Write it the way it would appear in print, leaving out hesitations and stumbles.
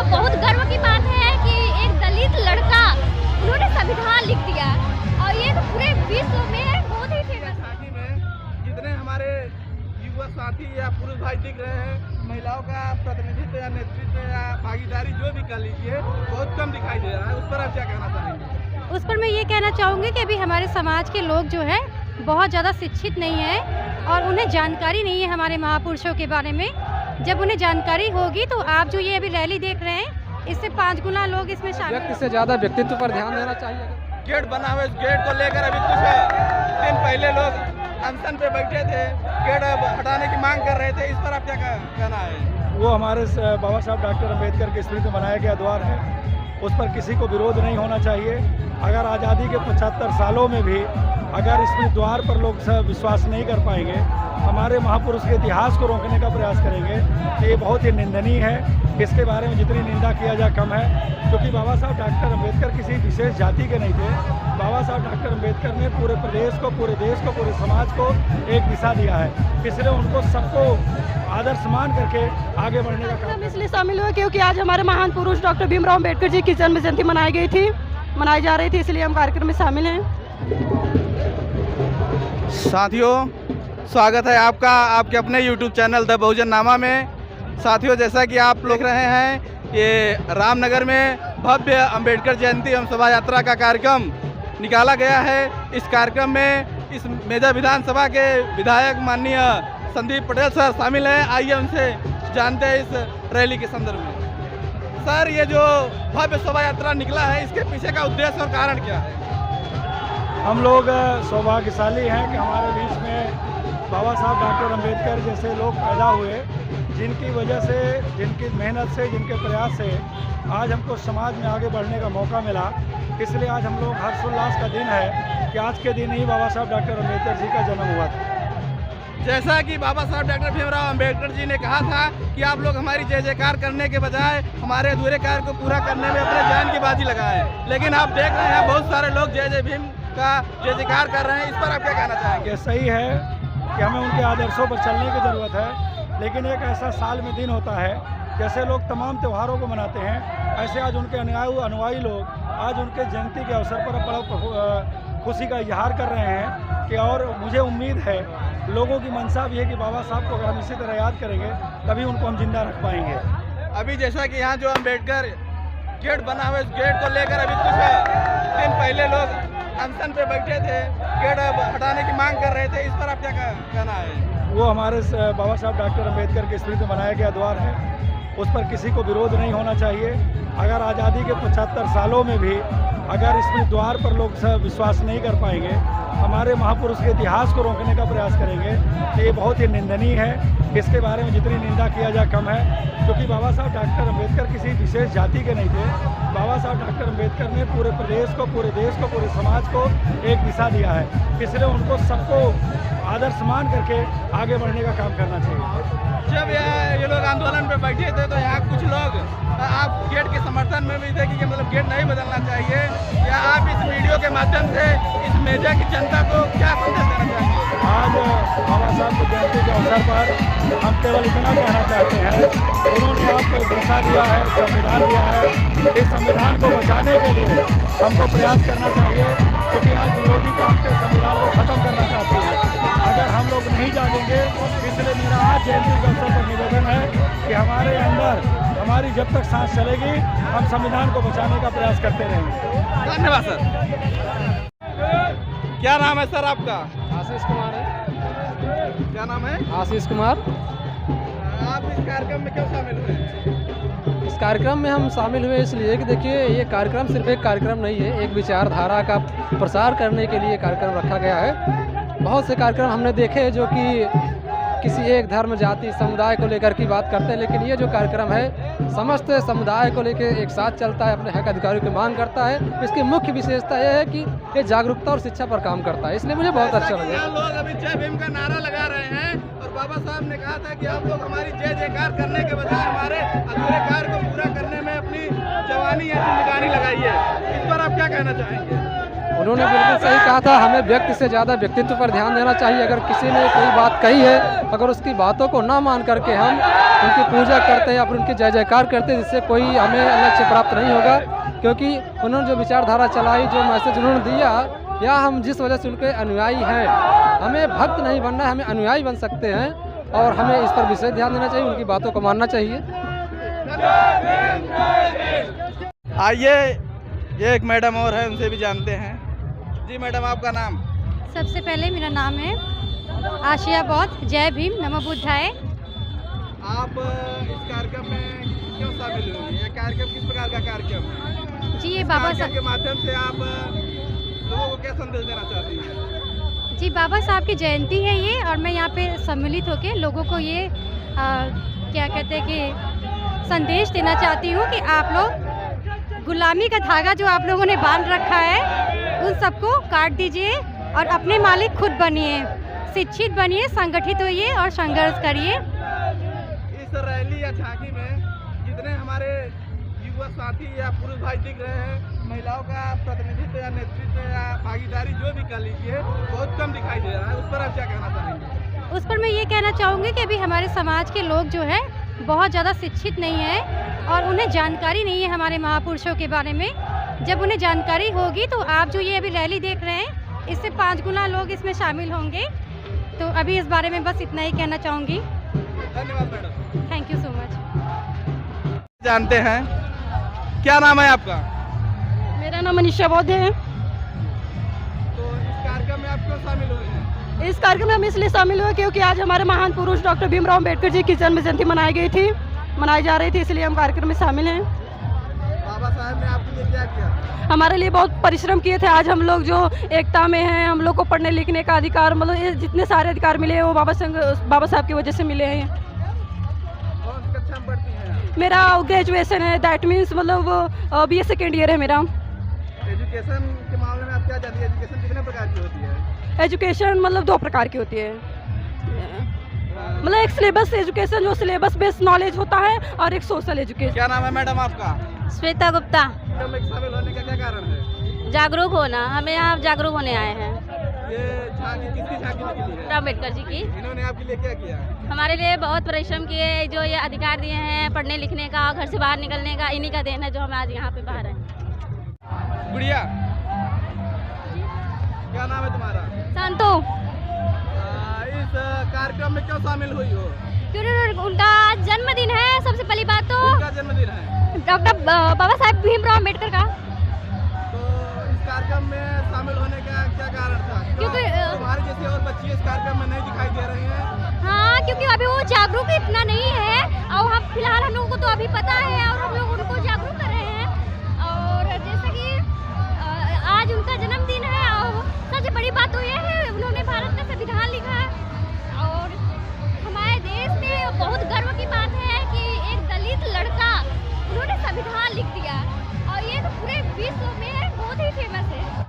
बहुत गर्व की बात है कि एक दलित लड़का उन्होंने संविधान लिख दिया और ये तो पूरे विश्व में बहुत ही फेमस है। जितने हमारे युवा साथी या पुरुष भाई दिख रहे हैं, महिलाओं का प्रतिनिधित्व या नेतृत्व या भागीदारी जो भी कर लीजिए बहुत कम दिखाई दे रहा है। उस पर आप क्या कहना चाहेंगे? उस पर मैं ये कहना चाहूँगी कि अभी हमारे समाज के लोग जो है बहुत ज़्यादा शिक्षित नहीं है और उन्हें जानकारी नहीं है हमारे महापुरुषों के बारे में। जब उन्हें जानकारी होगी तो आप जो ये अभी रैली देख रहे हैं इससे 5 गुना लोग इसमें शामिल। व्यक्ति से ज़्यादा व्यक्तित्व पर ध्यान देना चाहिए। गेट बना हुआ, इस गेट को लेकर अभी कुछ दिन पहले लोग अनशन पे बैठे थे, गेट हटाने की मांग कर रहे थे। इस पर आप क्या कहना है? वो हमारे बाबा साहब डॉक्टर अम्बेडकर की स्मृति में बनाया गया द्वार है, उस पर किसी को विरोध नहीं होना चाहिए। अगर आज़ादी के 75 सालों में भी अगर इस द्वार पर लोग विश्वास नहीं कर पाएंगे, हमारे महापुरुष के इतिहास को रोकने का प्रयास करेंगे तो ये बहुत ही निंदनीय है। इसके बारे में जितनी निंदा किया जाए कम है, क्योंकि बाबा साहब डॉक्टर अम्बेडकर किसी विशेष जाति के नहीं थे। बाबा साहब डॉक्टर अम्बेडकर ने पूरे प्रदेश को, पूरे देश को, पूरे समाज को एक दिशा दिया है, इसलिए उनको सबको आदर्श मान करके आगे बढ़ने का काम इसलिए शामिल हुए क्योंकि आज हमारे महान पुरुष डॉक्टर भीमराव अम्बेडकर जी की जन्म जयंती मनाई जा रही थी, इसलिए हम कार्यक्रम में शामिल हैं। साथियों, स्वागत है आपका आपके अपने YouTube चैनल द बहुजन नामा में। साथियों, जैसा कि आप लोग रहे हैं, ये रामनगर में भव्य अंबेडकर जयंती एवं शोभा यात्रा का कार्यक्रम निकाला गया है। इस कार्यक्रम में इस मेजा विधानसभा के विधायक माननीय संदीप पटेल सर शामिल हैं। आइए उनसे जानते हैं इस रैली के संदर्भ में। सर, ये जो भव्य शोभा यात्रा निकला है, इसके पीछे का उद्देश्य और कारण क्या है? हम लोग सौभाग्यशाली हैं कि हमारे बीच में बाबा साहब डॉक्टर अम्बेडकर जैसे लोग पैदा हुए, जिनकी वजह से, जिनकी मेहनत से, जिनके प्रयास से आज हमको समाज में आगे बढ़ने का मौका मिला। इसलिए आज हम लोग हर्षोल्लास का दिन है कि आज के दिन ही बाबा साहब डॉक्टर अम्बेडकर जी का जन्म हुआ था। जैसा कि बाबा साहब डॉक्टर भीमराव अम्बेडकर जी ने कहा था कि आप लोग हमारी जय जयकार करने के बजाय हमारे अधूरे कार्य को पूरा करने में अपने जान की बाजी लगाएं, लेकिन आप देख रहे हैं बहुत सारे लोग जय जय भीम का जय जयकार कर रहे हैं। इस पर आप क्या कहना चाहेंगे? सही है कि हमें उनके आदर्शों पर चलने की ज़रूरत है, लेकिन एक ऐसा साल में दिन होता है, जैसे लोग तमाम त्योहारों को मनाते हैं, ऐसे आज उनके अनुयायी लोग आज उनके जयंती के अवसर पर बड़ा खुशी का इजहार कर रहे हैं कि, और मुझे उम्मीद है लोगों की मंशा भी है कि बाबा साहब को अगर हम इसी तरह याद करेंगे तभी उनको हम जिंदा रख पाएंगे। अभी जैसा कि यहाँ जो अम्बेडकर गेट बना हुआ, इस गेट को लेकर अभी कुछ दिन पहले लोग अनशन पे बैठे थे, गेट हटाने की मांग कर रहे थे। इस पर आप क्या कहना है? वो हमारे बाबा साहब डॉक्टर अम्बेडकर की स्मृति में बनाया गया द्वार है, उस पर किसी को विरोध नहीं होना चाहिए। अगर आज़ादी के 75 सालों में भी अगर इस द्वार पर लोग विश्वास नहीं कर पाएंगे, हमारे महापुरुष के इतिहास को रोकने का प्रयास करेंगे तो ये बहुत ही निंदनीय है। इसके बारे में जितनी निंदा किया जाए कम है, क्योंकि बाबा साहब डॉक्टर अम्बेडकर किसी विशेष जाति के नहीं थे। बाबा साहब डॉक्टर अम्बेडकर ने पूरे प्रदेश को, पूरे देश को, पूरे समाज को एक दिशा दिया है, इसलिए उनको सबको आदर्श मान करके आगे बढ़ने का काम करना चाहिए। जब ये लोग आंदोलन पे बैठे थे तो यहाँ कुछ लोग आप गेट के समर्थन में भी थे कि मतलब गेट नहीं बदलना चाहिए, या आप इस वीडियो के माध्यम से इस मेजा की जनता को क्या संदेश देना चाहेंगे? आज बाबा साहब की जयंती के अवसर पर हम केवल इतना कहना चाहते हैं, उन्होंने आपको दिशा दिया है, संविधान दिया है, इस संविधान को बचाने के लिए हमको प्रयास करना चाहिए, क्योंकि आज विरोधी पार्टी संविधान को खत्म करना चाहती है। अगर हम लोग नहीं जागेंगे, इसलिए मेरा आज जयंती के अवसर पर निवेदन है कि हमारे अंदर हमारी जब तक सांस चलेगी हम संविधान को बचाने का प्रयास करते रहेंगे। धन्यवाद सर। क्या नाम है सर आपका? आशीष कुमार है। क्या नाम है? आशीष कुमार। आप इस कार्यक्रम में क्यों शामिल हुए? इस कार्यक्रम में हम शामिल हुए इसलिए कि देखिए, ये कार्यक्रम सिर्फ एक कार्यक्रम नहीं है, एक विचारधारा का प्रसार करने के लिए कार्यक्रम रखा गया है। बहुत से कार्यक्रम हमने देखे जो कि किसी एक धर्म, जाति, समुदाय को लेकर की बात करते हैं, लेकिन ये जो कार्यक्रम है समस्त समुदाय को लेकर एक साथ चलता है, अपने हक अधिकारों की मांग करता है। इसकी मुख्य विशेषता यह है कि ये जागरूकता और शिक्षा पर काम करता है, इसलिए मुझे बहुत अच्छा लगा। लोग अभी जय भीम का नारा लगा रहे हैं और बाबा साहब ने कहा था कि आप लोग हमारी जय जयकार करने के बजाय हमारे अधूरे कार्य को पूरा करने में अपनी जवानी या जिंदगानी लगाइए। इस पर आप क्या कहना चाहेंगे? उन्होंने बिल्कुल सही कहा था, हमें व्यक्ति से ज़्यादा व्यक्तित्व पर ध्यान देना चाहिए। अगर किसी ने कोई बात कही है, अगर उसकी बातों को ना मान करके हम उनकी पूजा करते हैं या फिर उनकी जय जयकार करते हैं, जिससे कोई हमें लक्ष्य प्राप्त नहीं होगा। क्योंकि उन्होंने जो विचारधारा चलाई, जो मैसेज उन्होंने दिया, या हम जिस वजह से उनके अनुयायी हैं, हमें भक्त नहीं बनना है, हमें अनुयायी बन सकते हैं और हमें इस पर विशेष ध्यान देना चाहिए, उनकी बातों को मानना चाहिए। आइए ये एक मैडम और है, उनसे भी जानते हैं। जी मैडम, आपका नाम? सबसे पहले मेरा नाम है आशिया बौद्ध। जय भीम, नमो बुद्धाय। आप इस कार्यक्रम में क्यों शामिल हुई? ये कार्यक्रम किस प्रकार का कार्यक्रम है? जी, ये बाबा कार्यक्रम साहब के माध्यम से आप लोगों को क्या संदेश देना चाहती हैं? जी, बाबा साहब की जयंती है ये, और मैं यहाँ पे सम्मिलित होकर लोगों को ये क्या कहते हैं कि संदेश देना चाहती हूँ कि आप लोग गुलामी का धागा जो आप लोगों ने बांध रखा है, उन सबको काट दीजिए और अपने मालिक खुद बनिए, शिक्षित बनिए, संगठित होइए और संघर्ष करिए। इस रैली या झांकी में जितने हमारे युवा साथी या पुरुष भाई दिख रहे हैं, महिलाओं का प्रतिनिधित्व या नेतृत्व या भागीदारी जो भी कर लीजिए, बहुत कम दिखाई दे रहा है। उस पर आप क्या कहना चाहेंगे? उस पर मैं ये कहना चाहूँगी कि अभी हमारे समाज के लोग जो है बहुत ज़्यादा शिक्षित नहीं है और उन्हें जानकारी नहीं है हमारे महापुरुषों के बारे में। जब उन्हें जानकारी होगी तो आप जो ये अभी रैली देख रहे हैं, इससे 5 गुना लोग इसमें शामिल होंगे। तो अभी इस बारे में बस इतना ही कहना चाहूँगी। धन्यवाद madam. Thank you so much. जानते हैं, क्या नाम है आपका? मेरा नाम मनीषा बौद्ध है। तो इस कार्यक्रम में आप क्यों शामिल हुए हैं? इस कार्यक्रम में हम इसलिए शामिल हुए क्योंकि आज हमारे महान पुरुष डॉक्टर भीमराव अम्बेडकर जी की जन्म जयंती मनाई जा रही थी, इसलिए हम कार्यक्रम में शामिल हैं। बाबा साहब ने आपके लिए क्या किया? हमारे लिए बहुत परिश्रम किए थे। आज हम लोग जो एकता में हैं, हम लोग को पढ़ने लिखने का अधिकार, मतलब ये जितने सारे अधिकार मिले हैं वो बाबा साहब की वजह से मिले हैं। कौन सी कक्षा में पढ़ती हैं आप? मेरा ग्रेजुएशन है, दैट मीन्स मतलब BA सेकेंड ईयर है मेरा। एजुकेशन के मामले में आप क्या जानती हैं? एजुकेशन कितने प्रकार की होती है? एजुकेशन मतलब 2 प्रकार की होती है। मतलब एक सिलेबस एजुकेशन जो सिलेबस बेस्ड नॉलेज होता है, और एक सोशल एजुकेशन। क्या नाम है मैडम आपका? श्वेता गुप्ता। कार्यक्रम में शामिल होने का क्या कारण है? जागरूक होना, हमें यहाँ जागरूक होने आए हैं। ये झांकी किसकी झांकी निकली है? अम्बेडकर जी की। इन्होंने आपके लिए क्या किया? हमारे लिए बहुत परिश्रम किए, जो ये अधिकार दिए हैं पढ़ने लिखने का, घर से बाहर निकलने का, इन्हीं का देन है जो हम आज यहाँ पे बाहर हैं। गुड़िया, क्या नाम है तुम्हारा? संतो। इस कार्यक्रम में क्यों शामिल हुई हो? क्योंकि उनका जन्मदिन है। सबसे पहली बात तो किसका जन्मदिन है? डॉक्टर बाबा साहेब भीमराव अम्बेडकर का। तो इस कार्यक्रम में शामिल होने का क्या कारण था? क्योंकि तुम्हारे जैसे और बच्चे इस कार्यक्रम में नहीं दिखाई दे रहे हैं। हाँ, क्योंकि अभी वो जागरूक इतना नहीं है, और हम फिलहाल हम लोगों को तो अभी पता है, और हम लोग